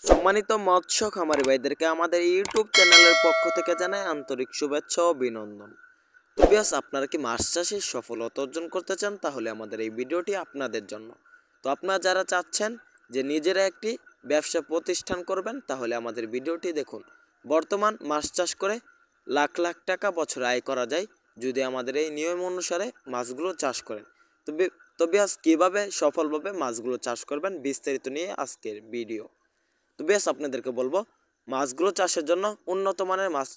সম্মানিত মৎস্য খামারি ভাইদেরকে আমাদের ইউটিউব চ্যানেলের পক্ষ থেকে জানাই আন্তরিক শুভেচ্ছা ও অভিনন্দন। তো বিয়াস, আপনারা কি মাছ চাষে সফলতা অর্জন করতে চান? তাহলে আমাদের এই ভিডিওটি আপনাদের জন্য। তো আপনারা যারা চাচ্ছেন যে নিজেরা একটি ব্যবসা প্রতিষ্ঠান করবেন, তাহলে আমাদের ভিডিওটি দেখুন। বর্তমান মাছ চাষ করে লাখ লাখ টাকা বছরে আয় করা যায় যদি আমাদের এই নিয়ম অনুসারে মাছগুলো চাষ করেন। তো বিয়াস, কীভাবে সফলভাবে মাছগুলো চাষ করবেন বিস্তারিত নিয়ে আজকের ভিডিও। তো বেশ, আপনাদেরকে বলবো মাছগুলো চাষের জন্য উন্নত মানের মাছ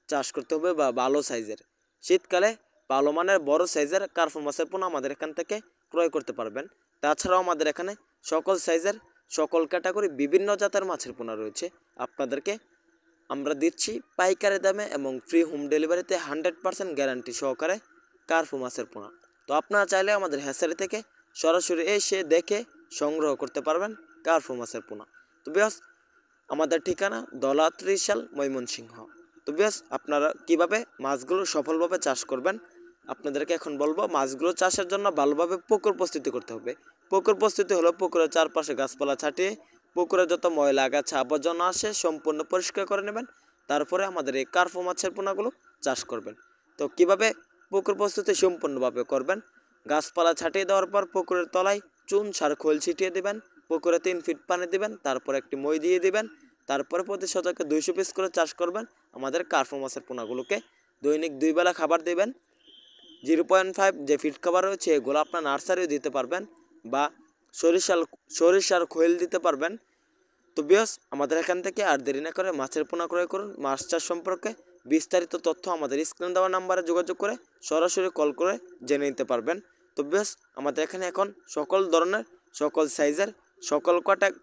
চাষ করতে হবে বা ভালো সাইজের। শীতকালে ভালো মানের বড় সাইজের কার্পো মাছের পোনা আমাদের এখান থেকে ক্রয় করতে পারবেন। তাছাড়াও আমাদের এখানে সকল সাইজের সকল ক্যাটাগরি বিভিন্ন জাতের মাছের পোনা রয়েছে। আপনাদেরকে আমরা দিচ্ছি পাইকারি দামে এবং ফ্রি হোম ডেলিভারিতে 100% গ্যারান্টি সহকারে কার্পো মাছের পোনা। তো আপনারা চাইলে আমাদের হ্যাচারি থেকে সরাসরি এসে দেখে সংগ্রহ করতে পারবেন কার্পো মাছের পোনা। তো বেশ, আমাদের ঠিকানা দলা ত্রিশাল ময়মনসিংহ। তো বেশ, আপনারা কিভাবে মাছগুলো সফলভাবে চাষ করবেন আপনাদেরকে এখন বলবো। মাছগুলো চাষের জন্য ভালোভাবে পুকুর প্রস্তুতি করতে হবে। পুকুর প্রস্তুতি হলো পুকুরের চারপাশে গাছপালা ছাটিয়ে পুকুরে যত ময়লা আগাছা আবর্জনা আসে সম্পূর্ণ পরিষ্কার করে নেবেন। তারপরে আমাদের এই কার্পো মাছের পোনাগুলো চাষ করবেন। তো কিভাবে পুকুর প্রস্তুতি সম্পূর্ণভাবে করবেন? গাছপালা ছাটিয়ে দেওয়ার পর পুকুরের তলায় চুন সার খোল ছিটিয়ে দেবেন। পুকুরে 3 ফিট পানি দিবেন, তারপর একটি মই দিয়ে দিবেন। তারপরে প্রতি শতকে 200 পিস করে চাষ করবেন আমাদের কার্পো মাছের পোনাগুলোকে। দৈনিক 2 বেলা খাবার দেবেন। 0.5 যে ফিট খাবার রয়েছে এগুলো আপনার নার্সারিও দিতে পারবেন বা সরিষার খৈল দিতে পারবেন। তো বিয়স, আমাদের এখান থেকে আর দেরি না করে মাছের পোনা ক্রয় করুন। মাছ চাষ সম্পর্কে বিস্তারিত তথ্য আমাদের স্ক্রিন দেওয়া নাম্বারে যোগাযোগ করে সরাসরি কল করে জেনে নিতে পারবেন। তো বিয়স, আমাদের এখানে এখন সকল ধরনের সকল সাইজের সকল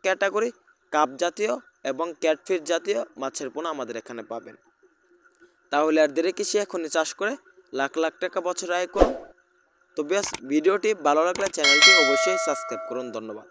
ক্যাটাগরি কাপ জাতীয় এবং ক্যাটফিশ জাতীয় মাছের পোনা আমাদের এখানে পাবেন। তাহলে আর দেরি কিসে, এখনই চাষ করে লাখ লাখ টাকা বছর আয় করুন। তো বিয়স, ভিডিওটি ভালো লাগলে চ্যানেলটি অবশ্যই সাবস্ক্রাইব করুন। ধন্যবাদ।